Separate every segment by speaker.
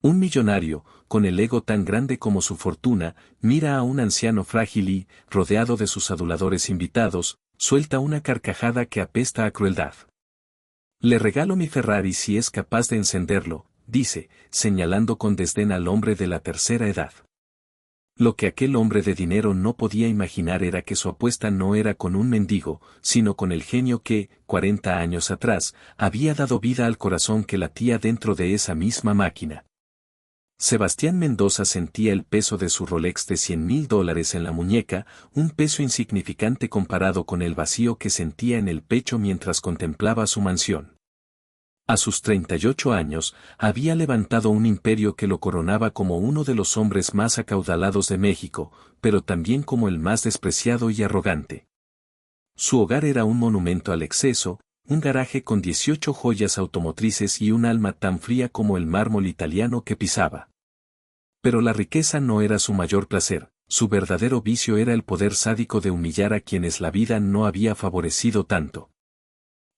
Speaker 1: Un millonario, con el ego tan grande como su fortuna, mira a un anciano frágil y, rodeado de sus aduladores invitados, suelta una carcajada que apesta a crueldad. Le regalo mi Ferrari si es capaz de encenderlo, dice, señalando con desdén al hombre de la tercera edad. Lo que aquel hombre de dinero no podía imaginar era que su apuesta no era con un mendigo, sino con el genio que, 40 años atrás, había dado vida al corazón que latía dentro de esa misma máquina. Sebastián Mendoza sentía el peso de su Rolex de $100.000 en la muñeca, un peso insignificante comparado con el vacío que sentía en el pecho mientras contemplaba su mansión. A sus 38 años, había levantado un imperio que lo coronaba como uno de los hombres más acaudalados de México, pero también como el más despreciado y arrogante. Su hogar era un monumento al exceso, un garaje con 18 joyas automotrices y un alma tan fría como el mármol italiano que pisaba. Pero la riqueza no era su mayor placer, su verdadero vicio era el poder sádico de humillar a quienes la vida no había favorecido tanto.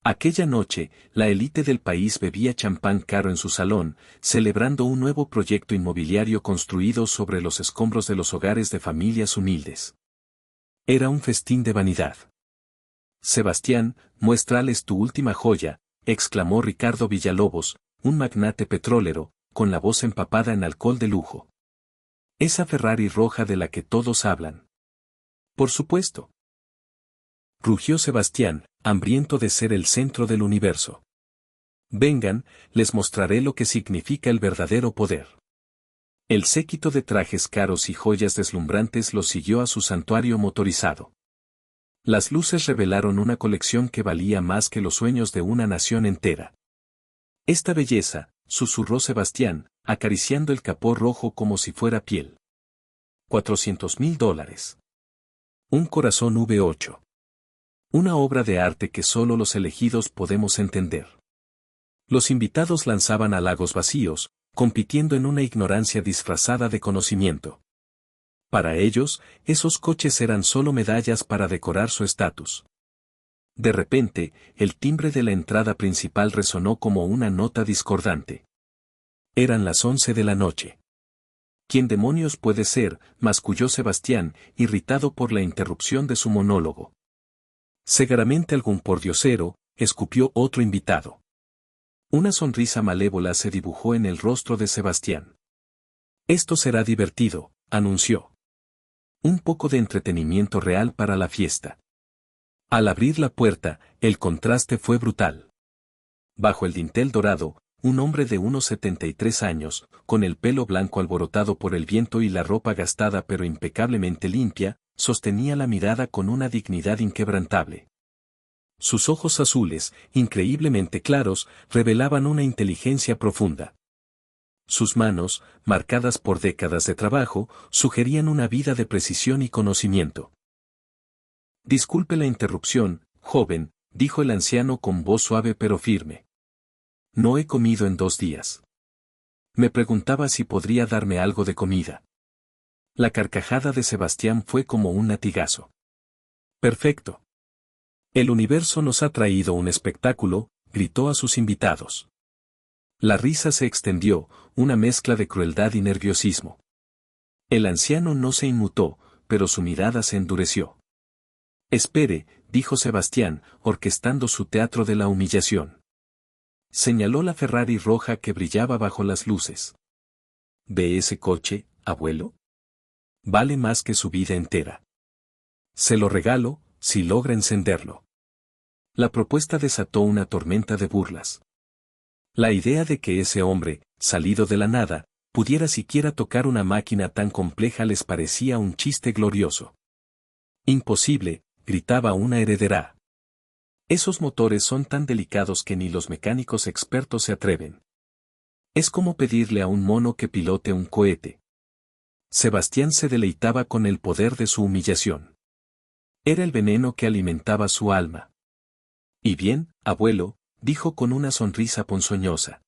Speaker 1: Aquella noche, la élite del país bebía champán caro en su salón, celebrando un nuevo proyecto inmobiliario construido sobre los escombros de los hogares de familias humildes. Era un festín de vanidad. Sebastián, muéstrales tu última joya, exclamó Ricardo Villalobos, un magnate petrolero, con la voz empapada en alcohol de lujo. Esa Ferrari roja de la que todos hablan. Por supuesto. Rugió Sebastián, hambriento de ser el centro del universo. Vengan, les mostraré lo que significa el verdadero poder. El séquito de trajes caros y joyas deslumbrantes los siguió a su santuario motorizado. Las luces revelaron una colección que valía más que los sueños de una nación entera. Esta belleza, susurró Sebastián, acariciando el capó rojo como si fuera piel. $400.000. Un corazón V8. Una obra de arte que solo los elegidos podemos entender. Los invitados lanzaban halagos vacíos, compitiendo en una ignorancia disfrazada de conocimiento. Para ellos, esos coches eran solo medallas para decorar su estatus. De repente, el timbre de la entrada principal resonó como una nota discordante. Eran las 11 de la noche. ¿Quién demonios puede ser?, masculló Sebastián, irritado por la interrupción de su monólogo. Seguramente algún pordiosero, escupió otro invitado. Una sonrisa malévola se dibujó en el rostro de Sebastián. Esto será divertido, anunció. Un poco de entretenimiento real para la fiesta. Al abrir la puerta, el contraste fue brutal. Bajo el dintel dorado, un hombre de unos 73 años, con el pelo blanco alborotado por el viento y la ropa gastada pero impecablemente limpia, sostenía la mirada con una dignidad inquebrantable. Sus ojos azules, increíblemente claros, revelaban una inteligencia profunda. Sus manos, marcadas por décadas de trabajo, sugerían una vida de precisión y conocimiento. Disculpe la interrupción, joven, dijo el anciano con voz suave pero firme. No he comido en 2 días. Me preguntaba si podría darme algo de comida. La carcajada de Sebastián fue como un latigazo. Perfecto. El universo nos ha traído un espectáculo, gritó a sus invitados. La risa se extendió, una mezcla de crueldad y nerviosismo. El anciano no se inmutó, pero su mirada se endureció. Espere, dijo Sebastián, orquestando su teatro de la humillación. Señaló la Ferrari roja que brillaba bajo las luces. ¿Ve ese coche, abuelo? Vale más que su vida entera. Se lo regalo, si logra encenderlo. La propuesta desató una tormenta de burlas. La idea de que ese hombre, salido de la nada, pudiera siquiera tocar una máquina tan compleja les parecía un chiste glorioso. Imposible, gritaba una heredera. Esos motores son tan delicados que ni los mecánicos expertos se atreven. Es como pedirle a un mono que pilote un cohete. Sebastián se deleitaba con el poder de su humillación. Era el veneno que alimentaba su alma. Y bien, abuelo, dijo con una sonrisa ponzoñosa.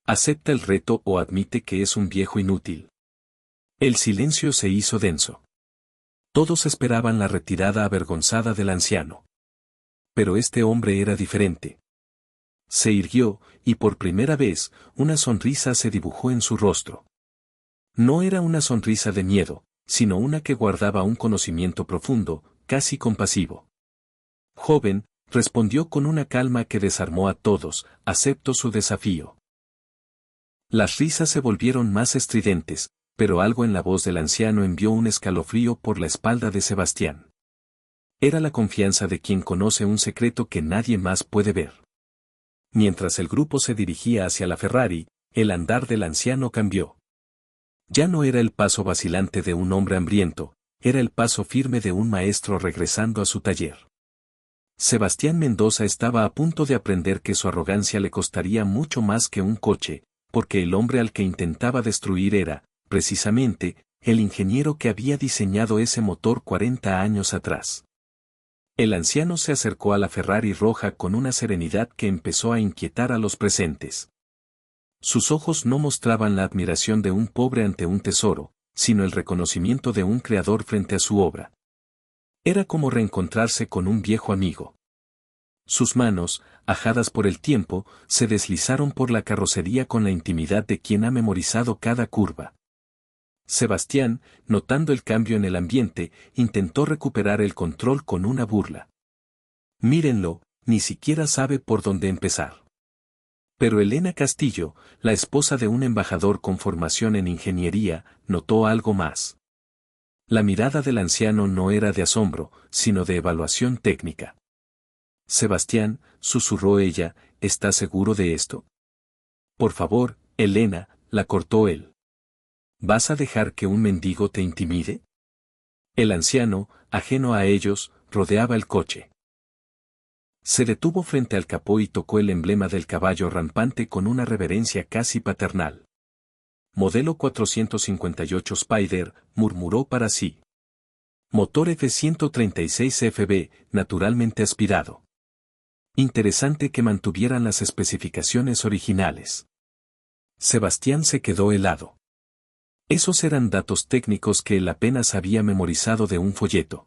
Speaker 1: ¿Acepta el reto o admite que es un viejo inútil? El silencio se hizo denso. Todos esperaban la retirada avergonzada del anciano. Pero este hombre era diferente. Se irguió, y por primera vez, una sonrisa se dibujó en su rostro. No era una sonrisa de miedo, sino una que guardaba un conocimiento profundo, casi compasivo. Joven, respondió con una calma que desarmó a todos, acepto su desafío. Las risas se volvieron más estridentes, pero algo en la voz del anciano envió un escalofrío por la espalda de Sebastián. Era la confianza de quien conoce un secreto que nadie más puede ver. Mientras el grupo se dirigía hacia la Ferrari, el andar del anciano cambió. Ya no era el paso vacilante de un hombre hambriento, era el paso firme de un maestro regresando a su taller. Sebastián Mendoza estaba a punto de aprender que su arrogancia le costaría mucho más que un coche, porque el hombre al que intentaba destruir era, precisamente, el ingeniero que había diseñado ese motor 40 años atrás. El anciano se acercó a la Ferrari roja con una serenidad que empezó a inquietar a los presentes. Sus ojos no mostraban la admiración de un pobre ante un tesoro, sino el reconocimiento de un creador frente a su obra. Era como reencontrarse con un viejo amigo. Sus manos, ajadas por el tiempo, se deslizaron por la carrocería con la intimidad de quien ha memorizado cada curva. Sebastián, notando el cambio en el ambiente, intentó recuperar el control con una burla. Mírenlo, ni siquiera sabe por dónde empezar. Pero Elena Castillo, la esposa de un embajador con formación en ingeniería, notó algo más. La mirada del anciano no era de asombro, sino de evaluación técnica. Sebastián, susurró ella, ¿estás seguro de esto? Por favor, Elena, la cortó él. ¿Vas a dejar que un mendigo te intimide? El anciano, ajeno a ellos, rodeaba el coche. Se detuvo frente al capó y tocó el emblema del caballo rampante con una reverencia casi paternal. Modelo 458 Spider, murmuró para sí. Motor F136FB, naturalmente aspirado. Interesante que mantuvieran las especificaciones originales. Sebastián se quedó helado. Esos eran datos técnicos que él apenas había memorizado de un folleto.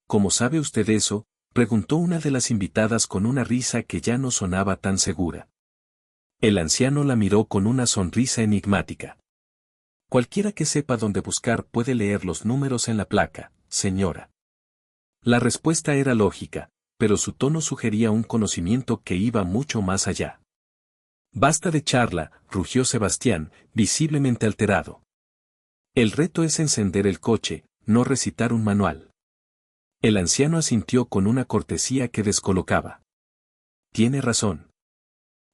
Speaker 1: ¿Cómo sabe usted eso?, preguntó una de las invitadas con una risa que ya no sonaba tan segura. El anciano la miró con una sonrisa enigmática. Cualquiera que sepa dónde buscar puede leer los números en la placa, señora. La respuesta era lógica, pero su tono sugería un conocimiento que iba mucho más allá. Basta de charla, rugió Sebastián, visiblemente alterado. El reto es encender el coche, no recitar un manual. El anciano asintió con una cortesía que descolocaba. Tiene razón.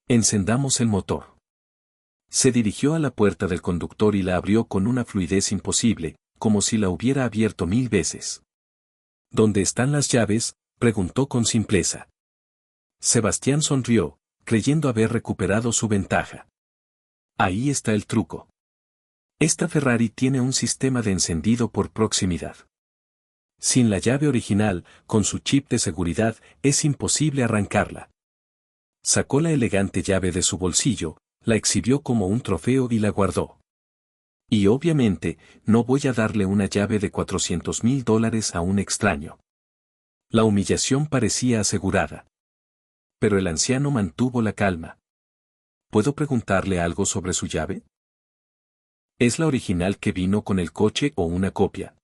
Speaker 1: Encendamos el motor. Se dirigió a la puerta del conductor y la abrió con una fluidez imposible, como si la hubiera abierto 1000 veces. ¿Dónde están las llaves?, preguntó con simpleza. Sebastián sonrió, creyendo haber recuperado su ventaja. Ahí está el truco. Esta Ferrari tiene un sistema de encendido por proximidad. Sin la llave original, con su chip de seguridad, es imposible arrancarla. Sacó la elegante llave de su bolsillo, la exhibió como un trofeo y la guardó. Y obviamente, no voy a darle una llave de $400,000 a un extraño. La humillación parecía asegurada. Pero el anciano mantuvo la calma. ¿Puedo preguntarle algo sobre su llave? ¿Es la original que vino con el coche o una copia?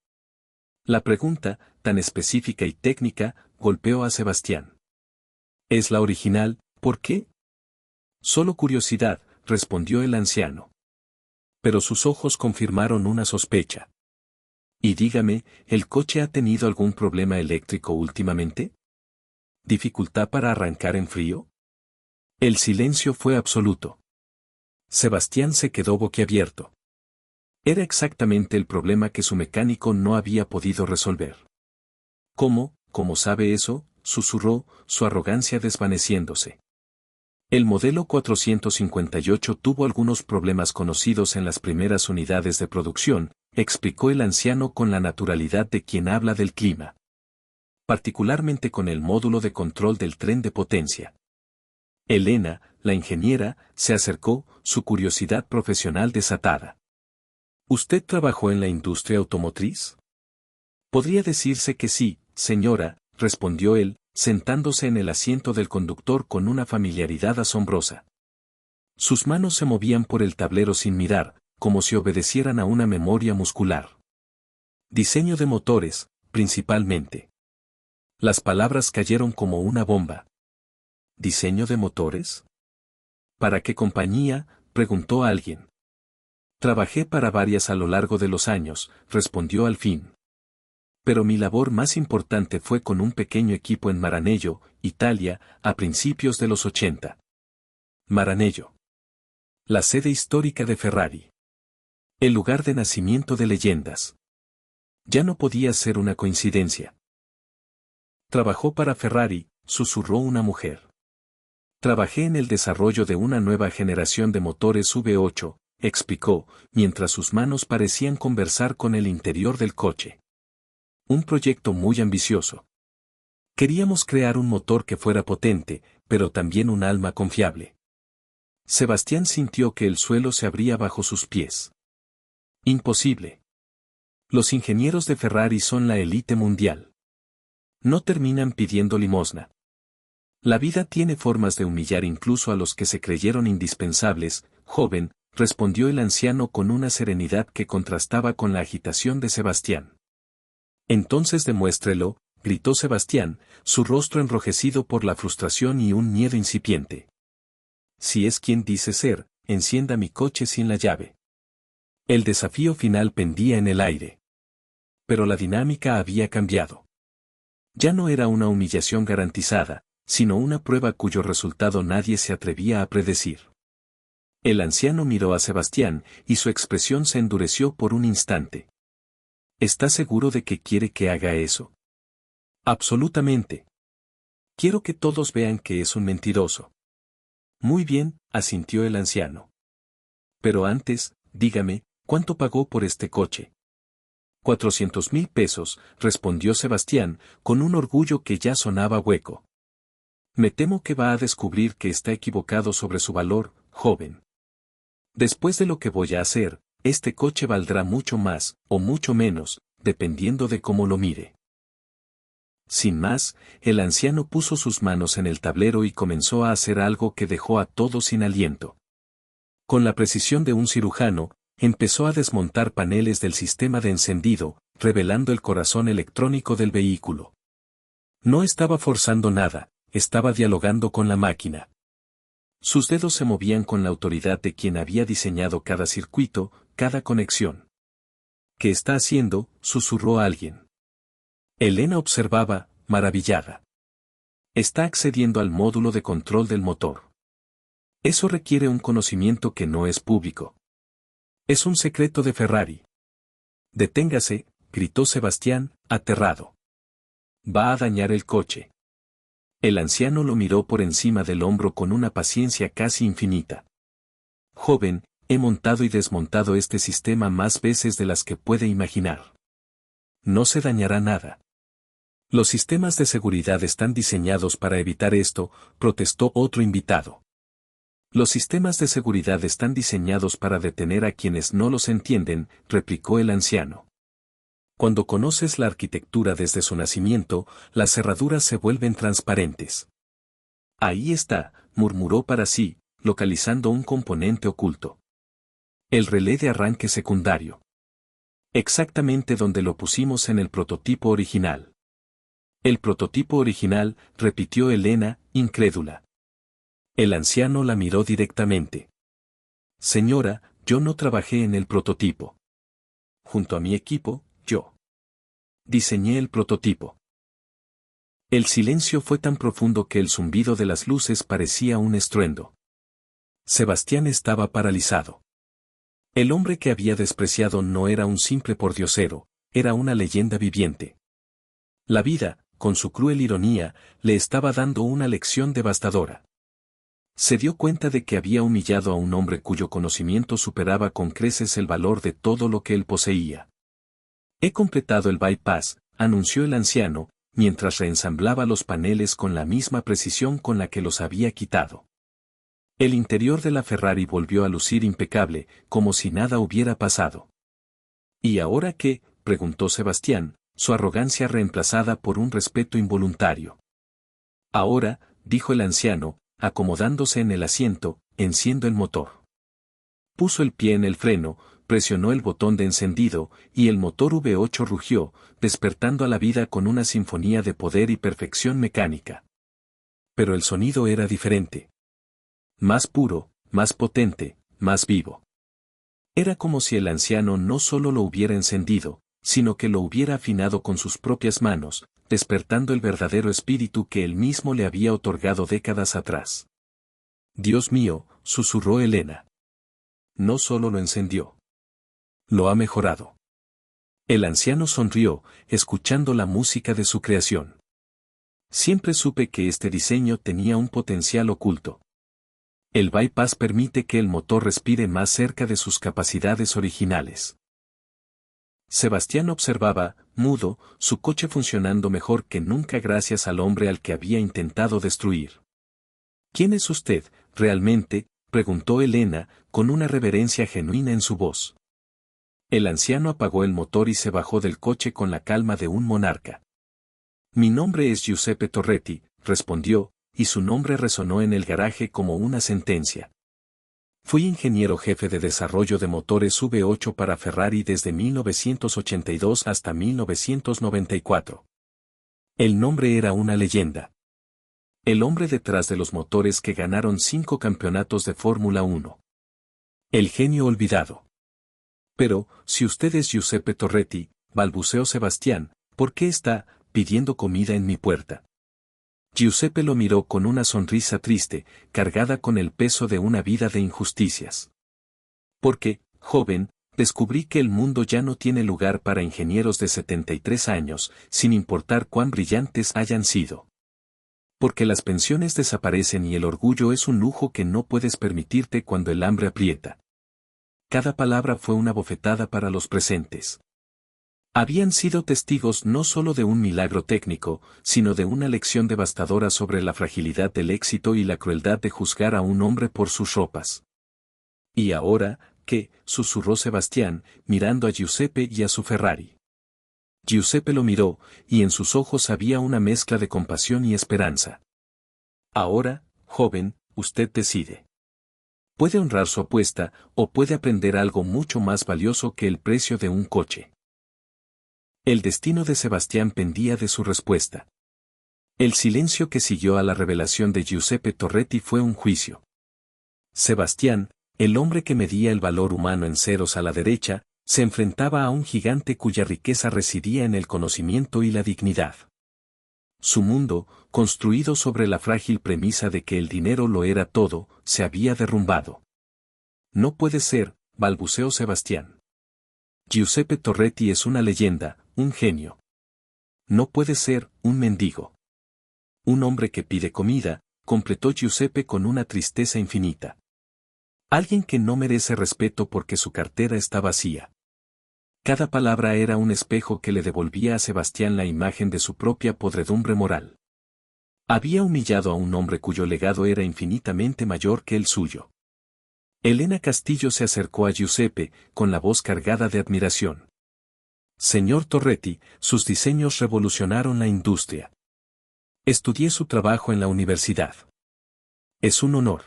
Speaker 1: La pregunta, tan específica y técnica, golpeó a Sebastián. ¿Es la original? ¿Por qué? Solo curiosidad, respondió el anciano. Pero sus ojos confirmaron una sospecha. Y dígame, ¿el coche ha tenido algún problema eléctrico últimamente? ¿Dificultad para arrancar en frío? El silencio fue absoluto. Sebastián se quedó boquiabierto. Era exactamente el problema que su mecánico no había podido resolver. ¿Cómo sabe eso?, susurró, su arrogancia desvaneciéndose. El modelo 458 tuvo algunos problemas conocidos en las primeras unidades de producción, explicó el anciano con la naturalidad de quien habla del clima. Particularmente con el módulo de control del tren de potencia. Elena, la ingeniera, se acercó, su curiosidad profesional desatada. ¿Usted trabajó en la industria automotriz? Podría decirse que sí, señora, respondió él, sentándose en el asiento del conductor con una familiaridad asombrosa. Sus manos se movían por el tablero sin mirar, como si obedecieran a una memoria muscular. Diseño de motores, principalmente. Las palabras cayeron como una bomba. ¿Diseño de motores? ¿Para qué compañía?, preguntó alguien. Trabajé para varias a lo largo de los años, respondió al fin. Pero mi labor más importante fue con un pequeño equipo en Maranello, Italia, a principios de los 80. Maranello. La sede histórica de Ferrari. El lugar de nacimiento de leyendas. Ya no podía ser una coincidencia. Trabajó para Ferrari, susurró una mujer. Trabajé en el desarrollo de una nueva generación de motores V8, explicó, mientras sus manos parecían conversar con el interior del coche. Un proyecto muy ambicioso. Queríamos crear un motor que fuera potente, pero también un alma confiable. Sebastián sintió que el suelo se abría bajo sus pies. Imposible. Los ingenieros de Ferrari son la élite mundial. No terminan pidiendo limosna. La vida tiene formas de humillar incluso a los que se creyeron indispensables, joven, respondió el anciano con una serenidad que contrastaba con la agitación de Sebastián. Entonces demuéstrelo, gritó Sebastián, su rostro enrojecido por la frustración y un miedo incipiente. Si es quien dice ser, encienda mi coche sin la llave. El desafío final pendía en el aire. Pero la dinámica había cambiado. Ya no era una humillación garantizada, sino una prueba cuyo resultado nadie se atrevía a predecir. El anciano miró a Sebastián, y su expresión se endureció por un instante. ¿Está seguro de que quiere que haga eso? Absolutamente. Quiero que todos vean que es un mentiroso. Muy bien, asintió el anciano. Pero antes, dígame, ¿cuánto pagó por este coche? 400,000 pesos, respondió Sebastián, con un orgullo que ya sonaba hueco. Me temo que va a descubrir que está equivocado sobre su valor, joven. Después de lo que voy a hacer, este coche valdrá mucho más, o mucho menos, dependiendo de cómo lo mire. Sin más, el anciano puso sus manos en el tablero y comenzó a hacer algo que dejó a todos sin aliento. Con la precisión de un cirujano, empezó a desmontar paneles del sistema de encendido, revelando el corazón electrónico del vehículo. No estaba forzando nada, estaba dialogando con la máquina. Sus dedos se movían con la autoridad de quien había diseñado cada circuito, cada conexión. ¿Qué está haciendo?, susurró alguien. Elena observaba, maravillada. Está accediendo al módulo de control del motor. Eso requiere un conocimiento que no es público. Es un secreto de Ferrari. Deténgase, gritó Sebastián, aterrado. Va a dañar el coche. El anciano lo miró por encima del hombro con una paciencia casi infinita. Joven, he montado y desmontado este sistema más veces de las que puede imaginar. No se dañará nada. Los sistemas de seguridad están diseñados para evitar esto, protestó otro invitado. Los sistemas de seguridad están diseñados para detener a quienes no los entienden, replicó el anciano. Cuando conoces la arquitectura desde su nacimiento, las cerraduras se vuelven transparentes. Ahí está, murmuró para sí, localizando un componente oculto. El relé de arranque secundario. Exactamente donde lo pusimos en el prototipo original. El prototipo original, repitió Elena, incrédula. El anciano la miró directamente. Señora, yo no trabajé en el prototipo. Junto a mi equipo, yo diseñé el prototipo. El silencio fue tan profundo que el zumbido de las luces parecía un estruendo. Sebastián estaba paralizado. El hombre que había despreciado no era un simple pordiosero, era una leyenda viviente. La vida, con su cruel ironía, le estaba dando una lección devastadora. Se dio cuenta de que había humillado a un hombre cuyo conocimiento superaba con creces el valor de todo lo que él poseía. He completado el bypass, anunció el anciano, mientras reensamblaba los paneles con la misma precisión con la que los había quitado. El interior de la Ferrari volvió a lucir impecable, como si nada hubiera pasado. ¿Y ahora qué?, preguntó Sebastián, su arrogancia reemplazada por un respeto involuntario. Ahora, dijo el anciano, acomodándose en el asiento, enciendo el motor. Puso el pie en el freno, presionó el botón de encendido, y el motor V8 rugió, despertando a la vida con una sinfonía de poder y perfección mecánica. Pero el sonido era diferente. Más puro, más potente, más vivo. Era como si el anciano no solo lo hubiera encendido, sino que lo hubiera afinado con sus propias manos, despertando el verdadero espíritu que él mismo le había otorgado décadas atrás. Dios mío, susurró Elena. No solo lo encendió. Lo ha mejorado. El anciano sonrió, escuchando la música de su creación. Siempre supe que este diseño tenía un potencial oculto. El bypass permite que el motor respire más cerca de sus capacidades originales. Sebastián observaba, mudo, su coche funcionando mejor que nunca gracias al hombre al que había intentado destruir. ¿Quién es usted, realmente?, preguntó Elena, con una reverencia genuina en su voz. El anciano apagó el motor y se bajó del coche con la calma de un monarca. Mi nombre es Giuseppe Torretti, respondió, y su nombre resonó en el garaje como una sentencia. Fui ingeniero jefe de desarrollo de motores V8 para Ferrari desde 1982 hasta 1994. El nombre era una leyenda. El hombre detrás de los motores que ganaron 5 campeonatos de Fórmula 1. El genio olvidado. Pero, si usted es Giuseppe Torretti, balbuceó Sebastián, ¿por qué está pidiendo comida en mi puerta? Giuseppe lo miró con una sonrisa triste, cargada con el peso de una vida de injusticias. Porque, joven, descubrí que el mundo ya no tiene lugar para ingenieros de 73 años, sin importar cuán brillantes hayan sido. Porque las pensiones desaparecen y el orgullo es un lujo que no puedes permitirte cuando el hambre aprieta. Cada palabra fue una bofetada para los presentes. Habían sido testigos no solo de un milagro técnico, sino de una lección devastadora sobre la fragilidad del éxito y la crueldad de juzgar a un hombre por sus ropas. ¿Y ahora qué?, susurró Sebastián, mirando a Giuseppe y a su Ferrari. Giuseppe lo miró, y en sus ojos había una mezcla de compasión y esperanza. Ahora, joven, usted decide. Puede honrar su apuesta, o puede aprender algo mucho más valioso que el precio de un coche. El destino de Sebastián pendía de su respuesta. El silencio que siguió a la revelación de Giuseppe Torretti fue un juicio. Sebastián, el hombre que medía el valor humano en ceros a la derecha, se enfrentaba a un gigante cuya riqueza residía en el conocimiento y la dignidad. Su mundo, construido sobre la frágil premisa de que el dinero lo era todo, se había derrumbado. No puede ser, balbuceó Sebastián. Giuseppe Torretti es una leyenda, un genio. No puede ser, un mendigo. Un hombre que pide comida, completó Giuseppe con una tristeza infinita. Alguien que no merece respeto porque su cartera está vacía. Cada palabra era un espejo que le devolvía a Sebastián la imagen de su propia podredumbre moral. Había humillado a un hombre cuyo legado era infinitamente mayor que el suyo. Elena Castillo se acercó a Giuseppe, con la voz cargada de admiración. Señor Torretti, sus diseños revolucionaron la industria. Estudié su trabajo en la universidad. Es un honor.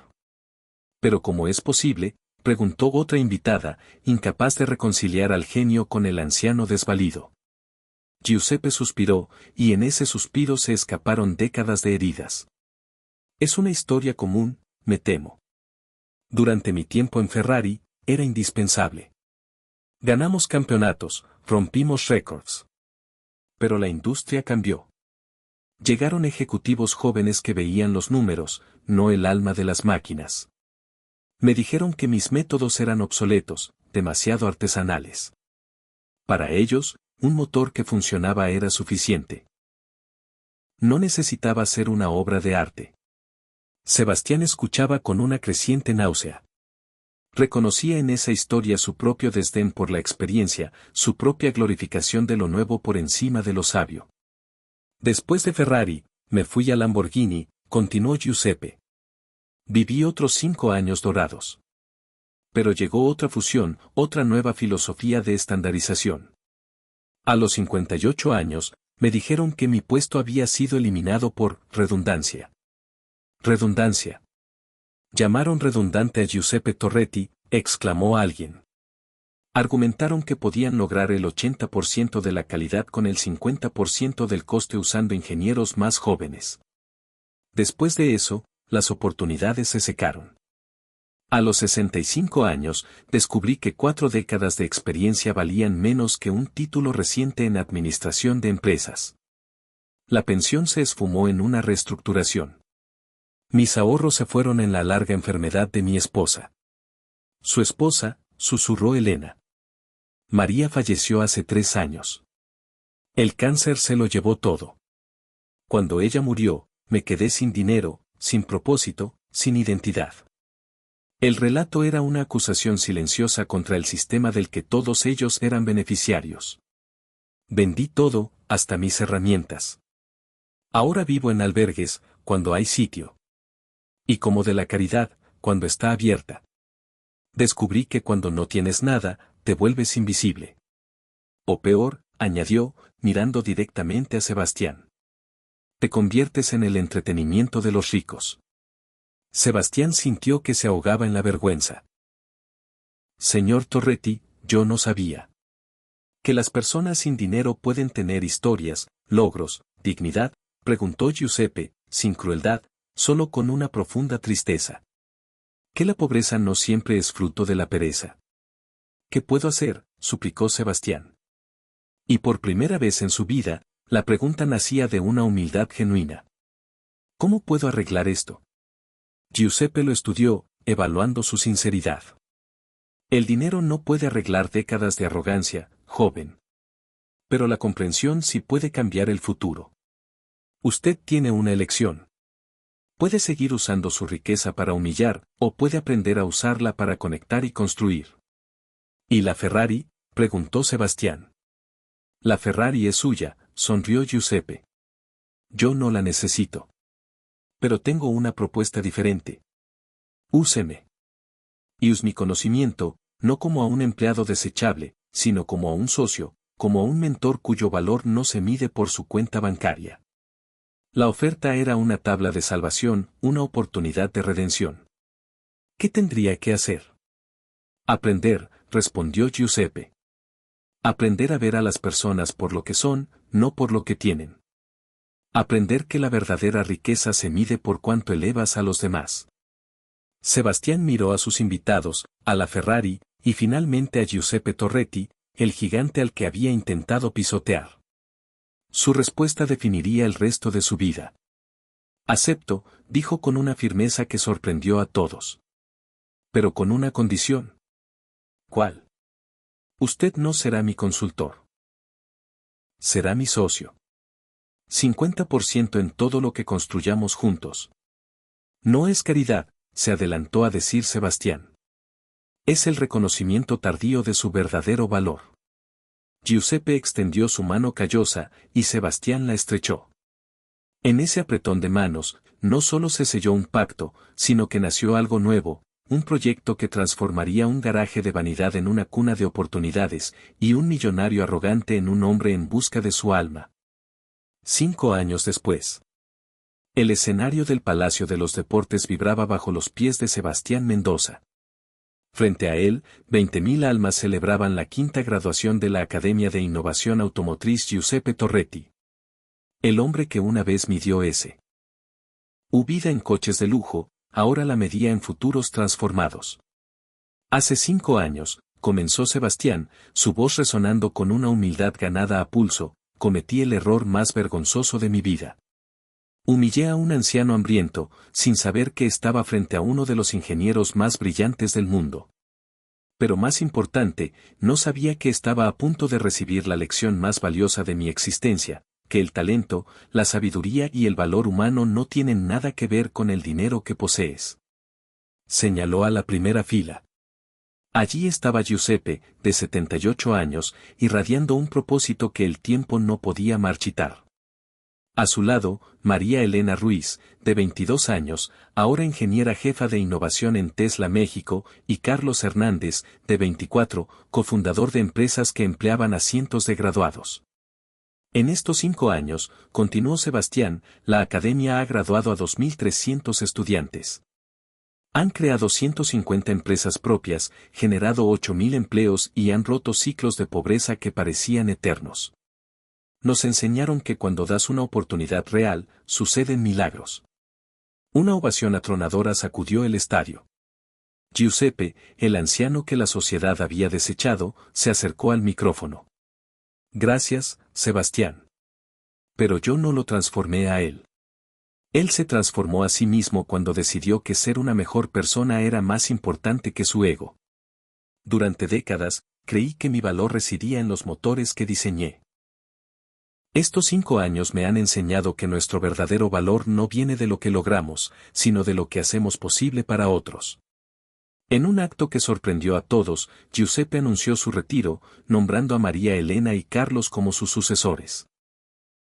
Speaker 1: Pero ¿cómo es posible?, preguntó otra invitada, incapaz de reconciliar al genio con el anciano desvalido. Giuseppe suspiró, y en ese suspiro se escaparon décadas de heridas. Es una historia común, me temo. Durante mi tiempo en Ferrari, era indispensable. Ganamos campeonatos, rompimos récords. Pero la industria cambió. Llegaron ejecutivos jóvenes que veían los números, no el alma de las máquinas. Me dijeron que mis métodos eran obsoletos, demasiado artesanales. Para ellos, un motor que funcionaba era suficiente. No necesitaba ser una obra de arte. Sebastián escuchaba con una creciente náusea. Reconocía en esa historia su propio desdén por la experiencia, su propia glorificación de lo nuevo por encima de lo sabio. Después de Ferrari, me fui a Lamborghini, continuó Giuseppe. Viví otros 5 años dorados. Pero llegó otra fusión, otra nueva filosofía de estandarización. A los 58 años, Me dijeron que mi puesto había sido eliminado por redundancia. Redundancia. Llamaron redundante a Giuseppe Torretti, exclamó alguien. Argumentaron que podían lograr el 80% de la calidad con el 50% del coste usando ingenieros más jóvenes. Después de eso, las oportunidades se secaron. A los 65 años, descubrí que 4 décadas de experiencia valían menos que un título reciente en administración de empresas. La pensión se esfumó en una reestructuración. Mis ahorros se fueron en la larga enfermedad de mi esposa. Su esposa, susurró Elena. María falleció hace 3 años. El cáncer se lo llevó todo. Cuando ella murió, me quedé sin dinero, sin propósito, sin identidad. El relato era una acusación silenciosa contra el sistema del que todos ellos eran beneficiarios. Vendí todo, hasta mis herramientas. Ahora vivo en albergues, cuando hay sitio. Y como de la caridad, cuando está abierta. Descubrí que cuando no tienes nada, te vuelves invisible. O peor, añadió, mirando directamente a Sebastián. Te conviertes en el entretenimiento de los ricos. Sebastián sintió que se ahogaba en la vergüenza. Señor Torretti, yo no sabía. ¿Que las personas sin dinero pueden tener historias, logros, dignidad? Preguntó Giuseppe, sin crueldad, solo con una profunda tristeza. ¿Que la pobreza no siempre es fruto de la pereza? ¿Qué puedo hacer?, suplicó Sebastián. Y por primera vez en su vida, la pregunta nacía de una humildad genuina. ¿Cómo puedo arreglar esto? Giuseppe lo estudió, evaluando su sinceridad. El dinero no puede arreglar décadas de arrogancia, joven. Pero la comprensión sí puede cambiar el futuro. Usted tiene una elección. Puede seguir usando su riqueza para humillar, o puede aprender a usarla para conectar y construir. ¿Y la Ferrari?, preguntó Sebastián. La Ferrari es suya, sonrió Giuseppe. Yo no la necesito. Pero tengo una propuesta diferente. Úseme. Y use mi conocimiento, no como a un empleado desechable, sino como a un socio, como a un mentor cuyo valor no se mide por su cuenta bancaria. La oferta era una tabla de salvación, una oportunidad de redención. ¿Qué tendría que hacer? Aprender, respondió Giuseppe. Aprender a ver a las personas por lo que son, no por lo que tienen. Aprender que la verdadera riqueza se mide por cuánto elevas a los demás. Sebastián miró a sus invitados, a la Ferrari, y finalmente a Giuseppe Torretti, el gigante al que había intentado pisotear. Su respuesta definiría el resto de su vida. Acepto, dijo con una firmeza que sorprendió a todos. Pero con una condición. ¿Cuál? Usted no será mi consultor. Será mi socio. 50% en todo lo que construyamos juntos. No es caridad, se adelantó a decir Sebastián. Es el reconocimiento tardío de su verdadero valor. Giuseppe extendió su mano callosa, y Sebastián la estrechó. En ese apretón de manos, no solo se selló un pacto, sino que nació algo nuevo, un proyecto que transformaría un garaje de vanidad en una cuna de oportunidades, y un millonario arrogante en un hombre en busca de su alma. 5 años después. El escenario del Palacio de los Deportes vibraba bajo los pies de Sebastián Mendoza. Frente a él, 20.000 almas celebraban la 5ª graduación de la Academia de Innovación Automotriz Giuseppe Torretti. El hombre que una vez midió vida en coches de lujo, ahora la medía en futuros transformados. Hace 5 años, comenzó Sebastián, su voz resonando con una humildad ganada a pulso, cometí el error más vergonzoso de mi vida. Humillé a un anciano hambriento, sin saber que estaba frente a uno de los ingenieros más brillantes del mundo. Pero más importante, no sabía que estaba a punto de recibir la lección más valiosa de mi existencia, que el talento, la sabiduría y el valor humano no tienen nada que ver con el dinero que posees. Señaló a la primera fila. Allí estaba Giuseppe, de 78 años, irradiando un propósito que el tiempo no podía marchitar. A su lado, María Elena Ruiz, de 22 años, ahora ingeniera jefa de innovación en Tesla México, y Carlos Hernández, de 24, cofundador de empresas que empleaban a cientos de graduados. En estos 5 años, continuó Sebastián, la academia ha graduado a 2.300 estudiantes. Han creado 150 empresas propias, generado 8.000 empleos y han roto ciclos de pobreza que parecían eternos. Nos enseñaron que cuando das una oportunidad real, suceden milagros. Una ovación atronadora sacudió el estadio. Giuseppe, el anciano que la sociedad había desechado, se acercó al micrófono. Gracias, Sebastián. Pero yo no lo transformé a él. Él se transformó a sí mismo cuando decidió que ser una mejor persona era más importante que su ego. Durante décadas, creí que mi valor residía en los motores que diseñé. Estos 5 años me han enseñado que nuestro verdadero valor no viene de lo que logramos, sino de lo que hacemos posible para otros. En un acto que sorprendió a todos, Giuseppe anunció su retiro, nombrando a María Elena y Carlos como sus sucesores.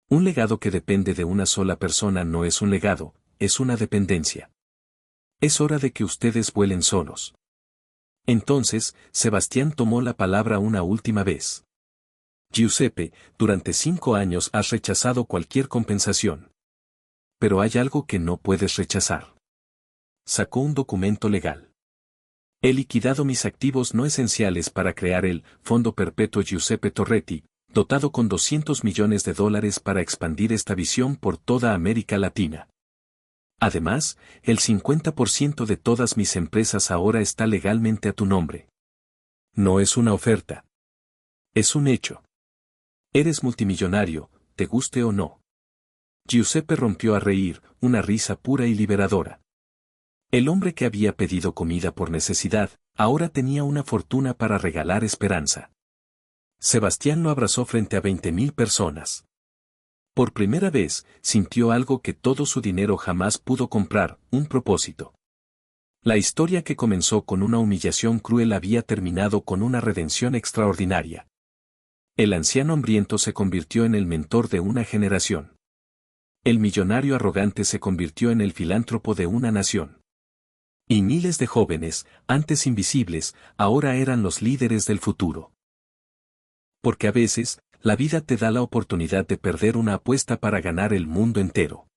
Speaker 1: Un legado que depende de una sola persona no es un legado, es una dependencia. Es hora de que ustedes vuelen solos. Entonces, Sebastián tomó la palabra una última vez. Giuseppe, durante 5 años has rechazado cualquier compensación. Pero hay algo que no puedes rechazar. Sacó un documento legal. He liquidado mis activos no esenciales para crear el Fondo Perpetuo Giuseppe Torretti, dotado con $200 millones para expandir esta visión por toda América Latina. Además, el 50% de todas mis empresas ahora está legalmente a tu nombre. No es una oferta. Es un hecho. Eres multimillonario, te guste o no. Giuseppe rompió a reír, una risa pura y liberadora. El hombre que había pedido comida por necesidad, ahora tenía una fortuna para regalar esperanza. Sebastián lo abrazó frente a 20.000 personas. Por primera vez, sintió algo que todo su dinero jamás pudo comprar, un propósito. La historia que comenzó con una humillación cruel había terminado con una redención extraordinaria. El anciano hambriento se convirtió en el mentor de una generación. El millonario arrogante se convirtió en el filántropo de una nación. Y miles de jóvenes, antes invisibles, ahora eran los líderes del futuro. Porque a veces, la vida te da la oportunidad de perder una apuesta para ganar el mundo entero.